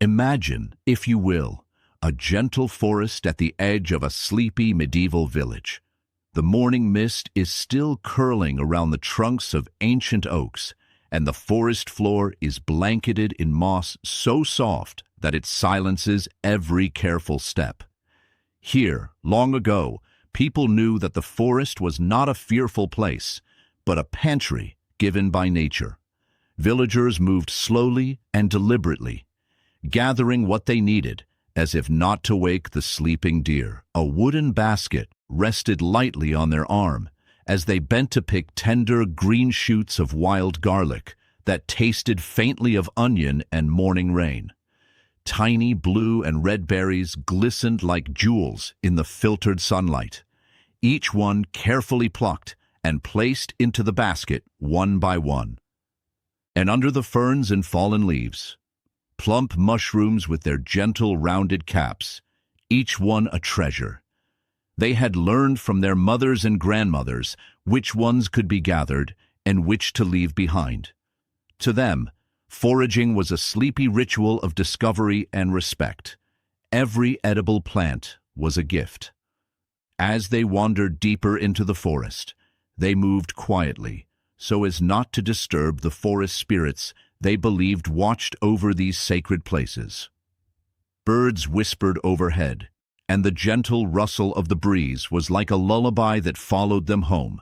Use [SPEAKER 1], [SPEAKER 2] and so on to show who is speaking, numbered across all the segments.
[SPEAKER 1] Imagine, if you will, a gentle forest at the edge of a sleepy medieval village. The morning mist is still curling around the trunks of ancient oaks, and the forest floor is blanketed in moss so soft that it silences every careful step. Here, long ago, people knew that the forest was not a fearful place, but a pantry given by nature. Villagers moved slowly and deliberately, gathering what they needed, as if not to wake the sleeping deer. A wooden basket rested lightly on their arm as they bent to pick tender green shoots of wild garlic that tasted faintly of onion and morning rain. Tiny blue and red berries glistened like jewels in the filtered sunlight, each one carefully plucked and placed into the basket one by one. And under the ferns and fallen leaves, plump mushrooms with their gentle rounded caps, each one a treasure. They had learned from their mothers and grandmothers which ones could be gathered and which to leave behind. To them, foraging was a sleepy ritual of discovery and respect. Every edible plant was a gift. As they wandered deeper into the forest, they moved quietly, so as not to disturb the forest spirits they believed watched over these sacred places. Birds whispered overhead, and the gentle rustle of the breeze was like a lullaby that followed them home.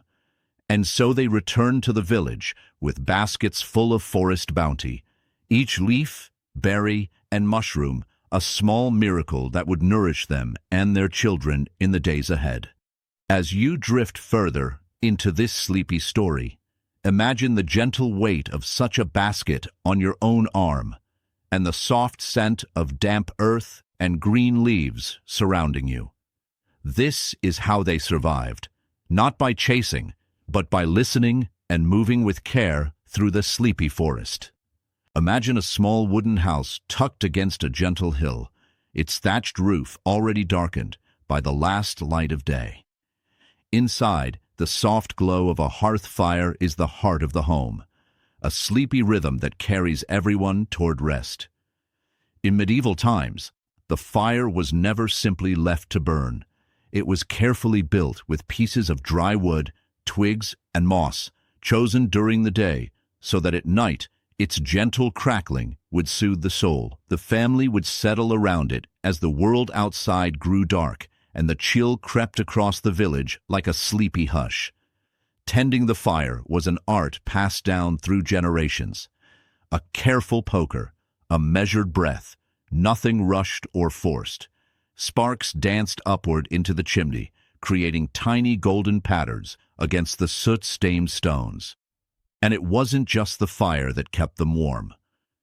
[SPEAKER 1] And so they returned to the village with baskets full of forest bounty, each leaf, berry, and mushroom a small miracle that would nourish them and their children in the days ahead. As you drift further into this sleepy story, imagine the gentle weight of such a basket on your own arm, and the soft scent of damp earth and green leaves surrounding you. This is how they survived, not by chasing, but by listening and moving with care through the sleepy forest. Imagine a small wooden house tucked against a gentle hill, its thatched roof already darkened by the last light of day. Inside, the soft glow of a hearth fire is the heart of the home, a sleepy rhythm that carries everyone toward rest. In medieval times, the fire was never simply left to burn. It was carefully built with pieces of dry wood, twigs, and moss, chosen during the day, so that at night its gentle crackling would soothe the soul. The family would settle around it as the world outside grew dark, and the chill crept across the village like a sleepy hush. Tending the fire was an art passed down through generations. A careful poker, a measured breath, nothing rushed or forced. Sparks danced upward into the chimney, creating tiny golden patterns against the soot-stained stones. And it wasn't just the fire that kept them warm.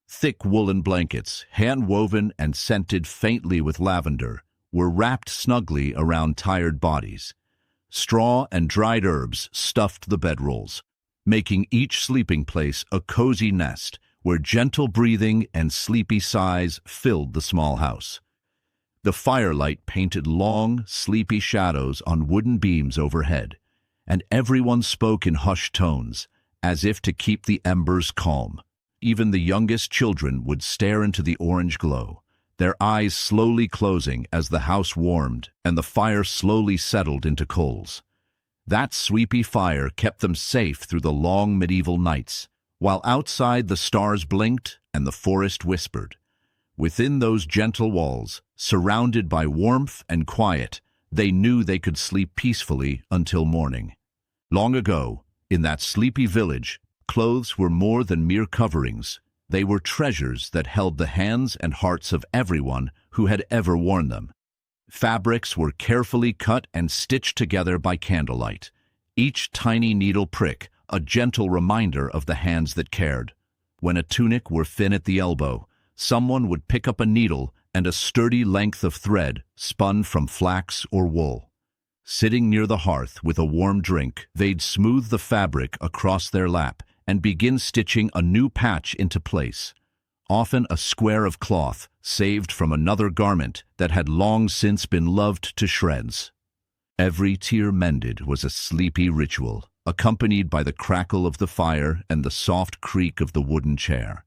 [SPEAKER 1] Thick woolen blankets, hand-woven and scented faintly with lavender, were wrapped snugly around tired bodies. Straw and dried herbs stuffed the bedrolls, making each sleeping place a cozy nest where gentle breathing and sleepy sighs filled the small house. The firelight painted long, sleepy shadows on wooden beams overhead, and everyone spoke in hushed tones, as if to keep the embers calm. Even the youngest children would stare into the orange glow, their eyes slowly closing as the house warmed and the fire slowly settled into coals. That sleepy fire kept them safe through the long medieval nights, while outside the stars blinked and the forest whispered. Within those gentle walls, surrounded by warmth and quiet, they knew they could sleep peacefully until morning. Long ago, in that sleepy village, clothes were more than mere coverings. They were treasures that held the hands and hearts of everyone who had ever worn them. Fabrics were carefully cut and stitched together by candlelight, each tiny needle prick a gentle reminder of the hands that cared. When a tunic were thin at the elbow, someone would pick up a needle and a sturdy length of thread spun from flax or wool. Sitting near the hearth with a warm drink, they'd smooth the fabric across their lap and begin stitching a new patch into place, often a square of cloth saved from another garment that had long since been loved to shreds. Every tear mended was a sleepy ritual, accompanied by the crackle of the fire and the soft creak of the wooden chair.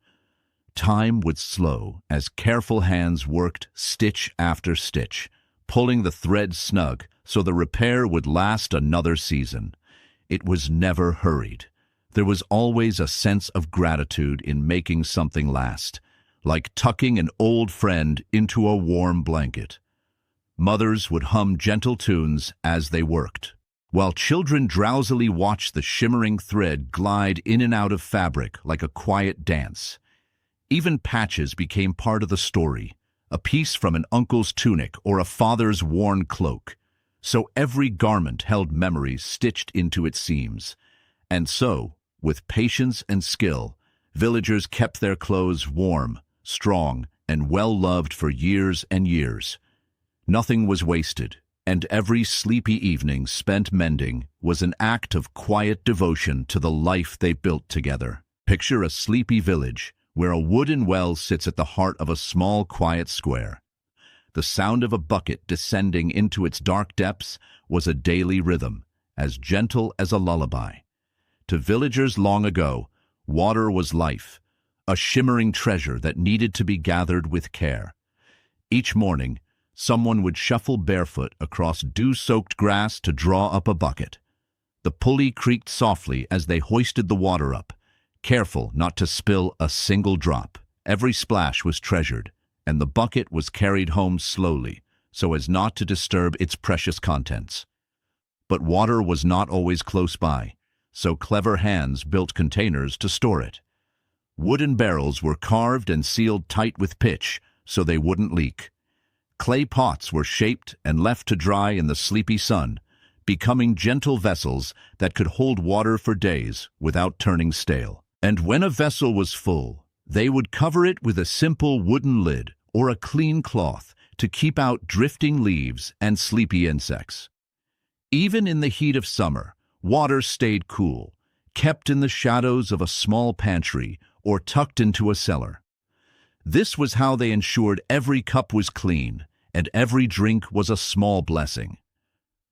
[SPEAKER 1] Time would slow as careful hands worked stitch after stitch, pulling the thread snug so the repair would last another season. It was never hurried. There was always a sense of gratitude in making something last, like tucking an old friend into a warm blanket. Mothers would hum gentle tunes as they worked, while children drowsily watched the shimmering thread glide in and out of fabric like a quiet dance. Even patches became part of the story, a piece from an uncle's tunic or a father's worn cloak. So every garment held memories stitched into its seams. And so, with patience and skill, villagers kept their clothes warm, strong, and well-loved for years and years. Nothing was wasted, and every sleepy evening spent mending was an act of quiet devotion to the life they built together. Picture a sleepy village where a wooden well sits at the heart of a small, quiet square. The sound of a bucket descending into its dark depths was a daily rhythm, as gentle as a lullaby. To villagers long ago, water was life, a shimmering treasure that needed to be gathered with care. Each morning, someone would shuffle barefoot across dew-soaked grass to draw up a bucket. The pulley creaked softly as they hoisted the water up, careful not to spill a single drop. Every splash was treasured, and the bucket was carried home slowly, so as not to disturb its precious contents. But water was not always close by, so clever hands built containers to store it. Wooden barrels were carved and sealed tight with pitch, so they wouldn't leak. Clay pots were shaped and left to dry in the sleepy sun, becoming gentle vessels that could hold water for days without turning stale. And when a vessel was full, they would cover it with a simple wooden lid or a clean cloth to keep out drifting leaves and sleepy insects. Even in the heat of summer, water stayed cool, kept in the shadows of a small pantry or tucked into a cellar. This was how they ensured every cup was clean and every drink was a small blessing.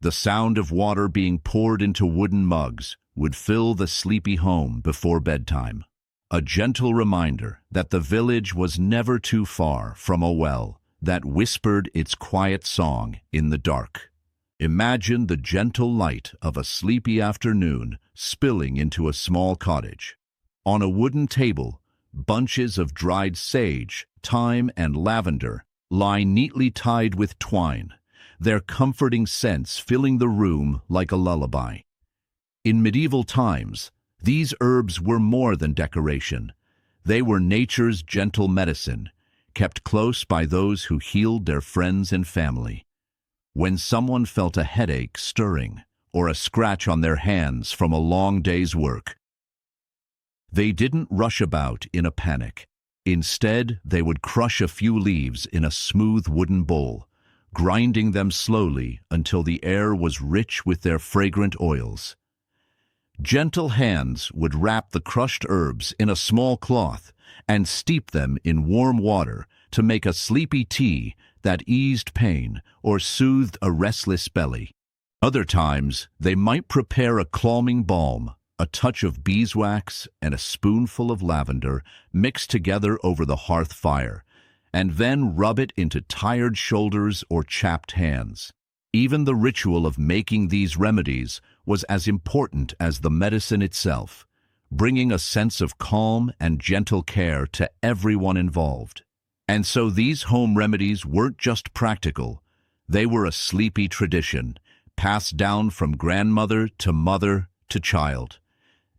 [SPEAKER 1] The sound of water being poured into wooden mugs would fill the sleepy home before bedtime, a gentle reminder that the village was never too far from a well that whispered its quiet song in the dark. Imagine the gentle light of a sleepy afternoon spilling into a small cottage. On a wooden table, bunches of dried sage, thyme, and lavender lie neatly tied with twine, their comforting scents filling the room like a lullaby. In medieval times, these herbs were more than decoration. They were nature's gentle medicine, kept close by those who healed their friends and family. When someone felt a headache stirring or a scratch on their hands from a long day's work, they didn't rush about in a panic. Instead, they would crush a few leaves in a smooth wooden bowl, grinding them slowly until the air was rich with their fragrant oils. Gentle hands would wrap the crushed herbs in a small cloth and steep them in warm water to make a sleepy tea that eased pain or soothed a restless belly. Other times, they might prepare a calming balm, a touch of beeswax and a spoonful of lavender mixed together over the hearth fire, and then rub it into tired shoulders or chapped hands. Even the ritual of making these remedies was as important as the medicine itself, bringing a sense of calm and gentle care to everyone involved. And so these home remedies weren't just practical, they were a sleepy tradition, passed down from grandmother to mother to child.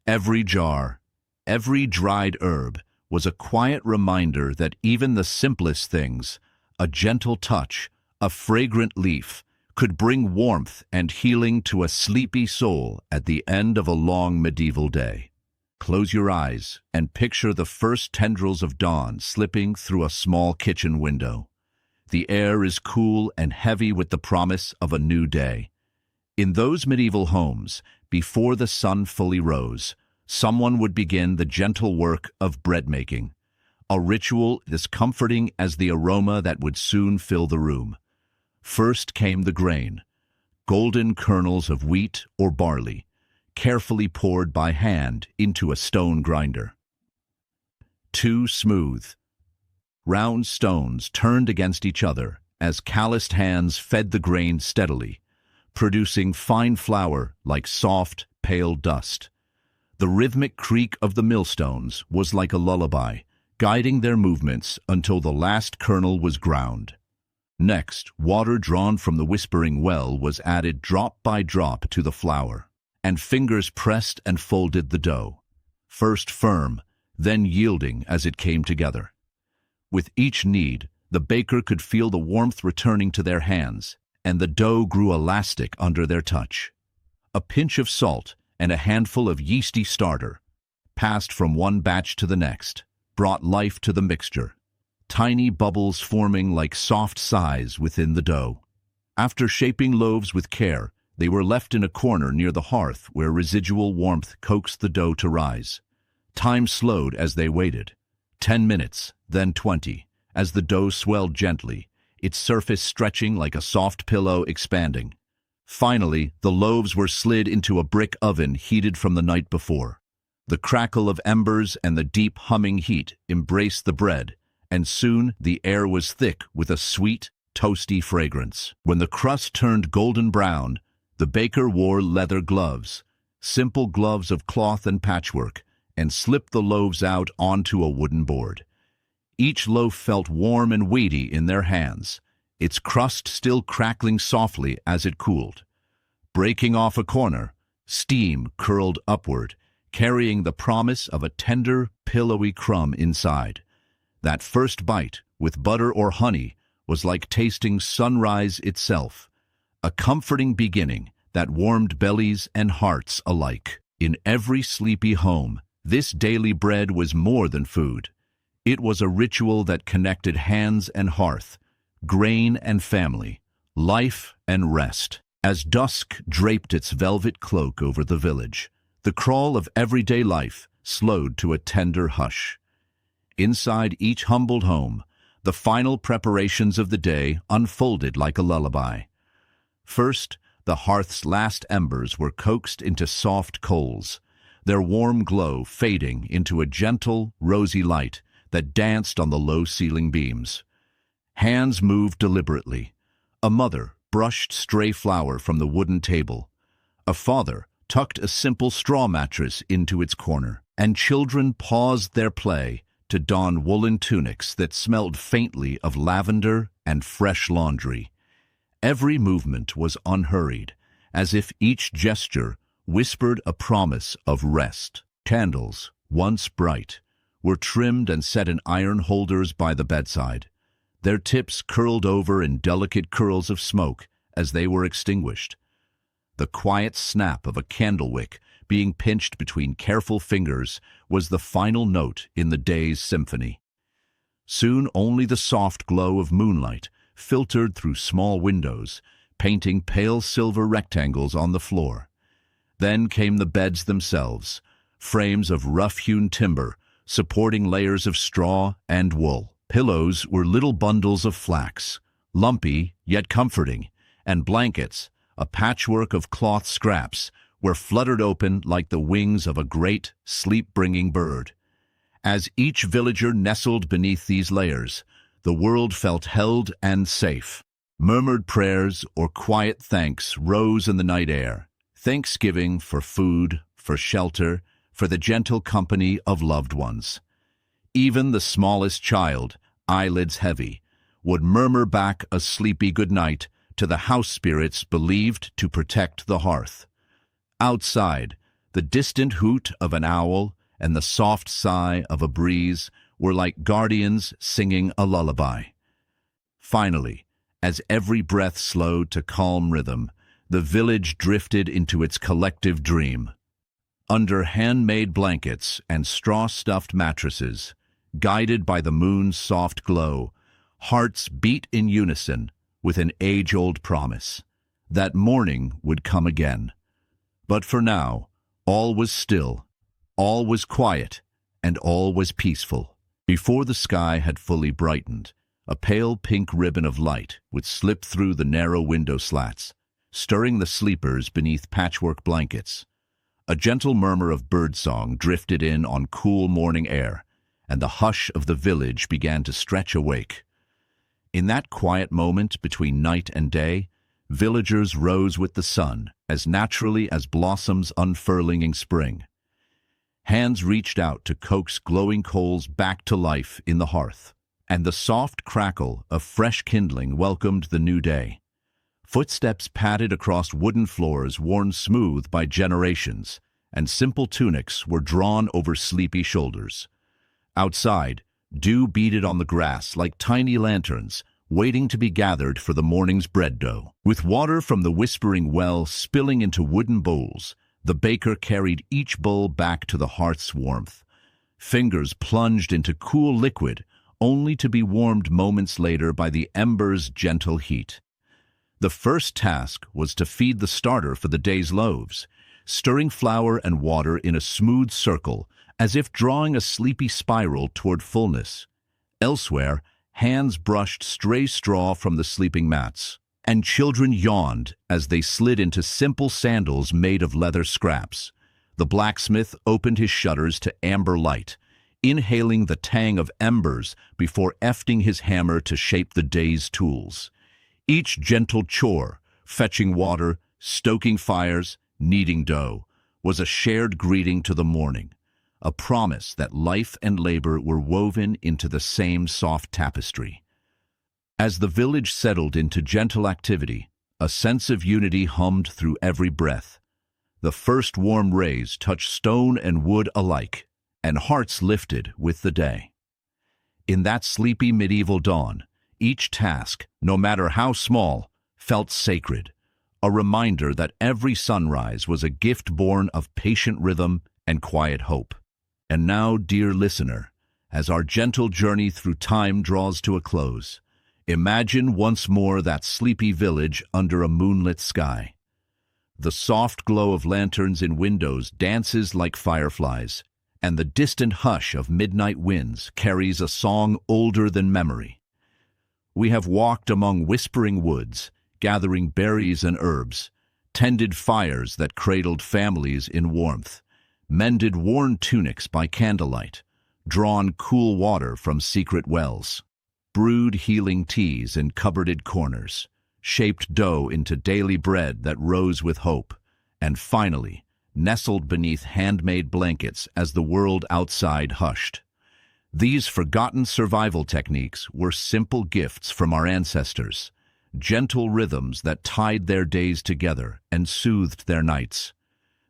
[SPEAKER 1] Every jar, every dried herb, was a quiet reminder that even the simplest things, a gentle touch, a fragrant leaf, could bring warmth and healing to a sleepy soul at the end of a long medieval day. Close your eyes and picture the first tendrils of dawn slipping through a small kitchen window. The air is cool and heavy with the promise of a new day. In those medieval homes, before the sun fully rose, someone would begin the gentle work of bread making, a ritual as comforting as the aroma that would soon fill the room. First came the grain, golden kernels of wheat or barley, carefully poured by hand into a stone grinder. too smooth. Round stones turned against each other as calloused hands fed the grain steadily, producing fine flour like soft, pale dust. The rhythmic creak of the millstones was like a lullaby, guiding their movements until the last kernel was ground. Next, water drawn from the whispering well was added drop by drop to the flour, and fingers pressed and folded the dough, first firm, then yielding as it came together. With each knead, the baker could feel the warmth returning to their hands, and the dough grew elastic under their touch. A pinch of salt and a handful of yeasty starter, passed from one batch to the next, brought life to the mixture, tiny bubbles forming like soft sighs within the dough. After shaping loaves with care, they were left in a corner near the hearth where residual warmth coaxed the dough to rise. Time slowed as they waited. 10 minutes, then 20, as the dough swelled gently, its surface stretching like a soft pillow expanding. Finally, the loaves were slid into a brick oven heated from the night before. The crackle of embers and the deep humming heat embraced the bread, and soon the air was thick with a sweet, toasty fragrance. When the crust turned golden brown, the baker wore leather gloves, simple gloves of cloth and patchwork, and slipped the loaves out onto a wooden board. Each loaf felt warm and weighty in their hands, its crust still crackling softly as it cooled. Breaking off a corner, steam curled upward, carrying the promise of a tender, pillowy crumb inside. That first bite, with butter or honey, was like tasting sunrise itself, a comforting beginning that warmed bellies and hearts alike. In every sleepy home, this daily bread was more than food. It was a ritual that connected hands and hearth, grain and family, life and rest. As dusk draped its velvet cloak over the village, the crawl of everyday life slowed to a tender hush. Inside each humbled home, the final preparations of the day unfolded like a lullaby. First, the hearth's last embers were coaxed into soft coals, their warm glow fading into a gentle, rosy light that danced on the low ceiling beams. Hands moved deliberately. A mother brushed stray flour from the wooden table. A father tucked a simple straw mattress into its corner, and children paused their play to don woolen tunics that smelled faintly of lavender and fresh laundry. Every movement was unhurried, as if each gesture whispered a promise of rest. Candles, once bright, were trimmed and set in iron holders by the bedside. Their tips curled over in delicate curls of smoke as they were extinguished. The quiet snap of a candle wick being pinched between careful fingers was the final note in the day's symphony. Soon only the soft glow of moonlight filtered through small windows, painting pale silver rectangles on the floor. Then came the beds themselves, frames of rough-hewn timber supporting layers of straw and wool. Pillows were little bundles of flax, lumpy yet comforting, and blankets, a patchwork of cloth scraps, were fluttered open like the wings of a great, sleep-bringing bird. As each villager nestled beneath these layers, the world felt held and safe. Murmured prayers or quiet thanks rose in the night air, thanksgiving for food, for shelter, for the gentle company of loved ones. Even the smallest child, eyelids heavy, would murmur back a sleepy good night to the house spirits believed to protect the hearth. Outside, the distant hoot of an owl and the soft sigh of a breeze were like guardians singing a lullaby. Finally, as every breath slowed to calm rhythm, the village drifted into its collective dream. Under handmade blankets and straw-stuffed mattresses, guided by the moon's soft glow, hearts beat in unison with an age-old promise that morning would come again. But for now, all was still, all was quiet, and all was peaceful. Before the sky had fully brightened, a pale pink ribbon of light would slip through the narrow window slats, stirring the sleepers beneath patchwork blankets. A gentle murmur of birdsong drifted in on cool morning air, and the hush of the village began to stretch awake. In that quiet moment between night and day, villagers rose with the sun, as naturally as blossoms unfurling in spring. Hands reached out to coax glowing coals back to life in the hearth, and the soft crackle of fresh kindling welcomed the new day. Footsteps padded across wooden floors worn smooth by generations, and simple tunics were drawn over sleepy shoulders. Outside, dew beaded on the grass like tiny lanterns, waiting to be gathered for the morning's bread dough. With water from the whispering well spilling into wooden bowls, the baker carried each bowl back to the hearth's warmth. Fingers plunged into cool liquid, only to be warmed moments later by the embers' gentle heat. The first task was to feed the starter for the day's loaves, stirring flour and water in a smooth circle, as if drawing a sleepy spiral toward fullness. Elsewhere, hands brushed stray straw from the sleeping mats, and children yawned as they slid into simple sandals made of leather scraps. The blacksmith opened his shutters to amber light, inhaling the tang of embers before efting his hammer to shape the day's tools. Each gentle chore, fetching water, stoking fires, kneading dough, was a shared greeting to the morning, a promise that life and labor were woven into the same soft tapestry. As the village settled into gentle activity, a sense of unity hummed through every breath. The first warm rays touched stone and wood alike, and hearts lifted with the day. In that sleepy medieval dawn, each task, no matter how small, felt sacred, a reminder that every sunrise was a gift born of patient rhythm and quiet hope. And now, dear listener, as our gentle journey through time draws to a close, imagine once more that sleepy village under a moonlit sky. The soft glow of lanterns in windows dances like fireflies, and the distant hush of midnight winds carries a song older than memory. We have walked among whispering woods, gathering berries and herbs, tended fires that cradled families in warmth, mended worn tunics by candlelight, drawn cool water from secret wells, brewed healing teas in cupboarded corners, shaped dough into daily bread that rose with hope, and finally, nestled beneath handmade blankets as the world outside hushed. These forgotten survival techniques were simple gifts from our ancestors, gentle rhythms that tied their days together and soothed their nights.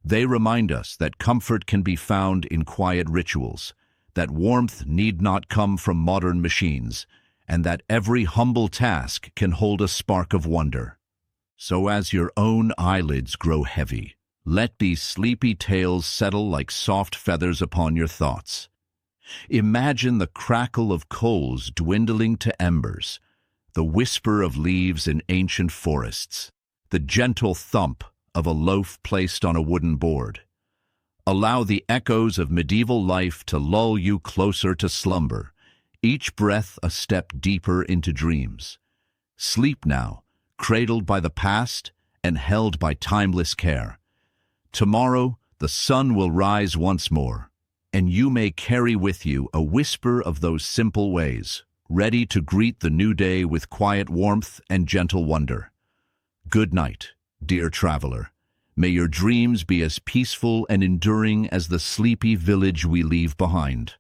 [SPEAKER 1] They remind us that comfort can be found in quiet rituals, that warmth need not come from modern machines, and that every humble task can hold a spark of wonder. So as your own eyelids grow heavy, let these sleepy tales settle like soft feathers upon your thoughts. Imagine the crackle of coals dwindling to embers, the whisper of leaves in ancient forests, the gentle thump of a loaf placed on a wooden board. Allow the echoes of medieval life to lull you closer to slumber, each breath a step deeper into dreams. Sleep now, cradled by the past and held by timeless care. Tomorrow, the sun will rise once more, and you may carry with you a whisper of those simple ways, ready to greet the new day with quiet warmth and gentle wonder. Good night, dear traveler. May your dreams be as peaceful and enduring as the sleepy village we leave behind.